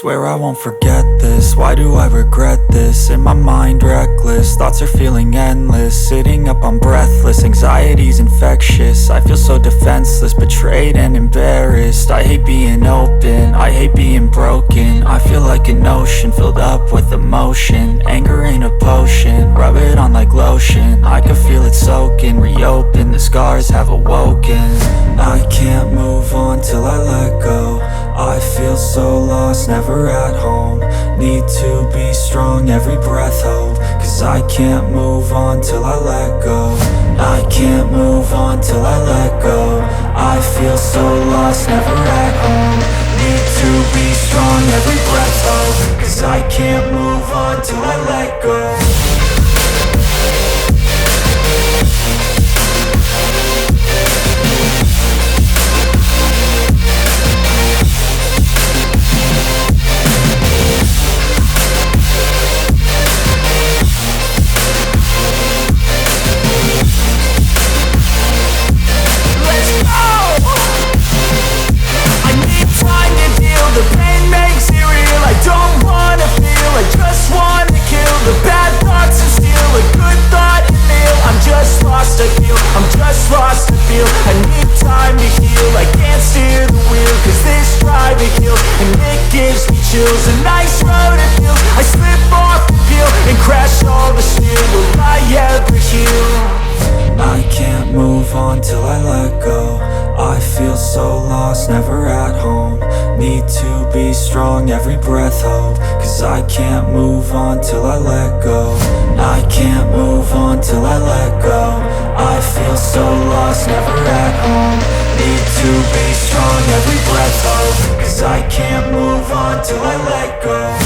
Swear I won't forget this, why do I regret this? In my mind reckless, thoughts are feeling endless. Sitting up I'm breathless, anxiety's infectious. I feel so defenseless, betrayed and embarrassed. I hate being open, I hate being broken. I feel like an ocean filled up with emotion. Anger ain't a potion, rub it on like lotion. I can feel it soaking, reopen, the scars have awoken. I can't move on till I let go. I feel so lost, never at home. Need to be strong, every breath hope. Cause I can't move on till I let go. I can't move on till I let go. I feel so lost, never at home. Need to be strong, every breath hope. Cause I can't move on till I let go. The pain makes it real, I don't wanna feel, I just wanna kill the bad thoughts and steal a good thought and feel. I'm just lost, I feel, I'm just lost, I feel. I need time to heal, I can't steer the wheel. Cause this drive it kills, and it gives me chills. A nice road it feels, I slip off the peel and crash all the steel. Will I ever heal? I can't move on till I let go. I feel so lost, never at home. Need to be strong, every breath hope. Cause I can't move on till I let go. I can't move on till I let go. I feel so lost, never at home. Need to be strong, every breath hope. Cause I can't move on till I let go.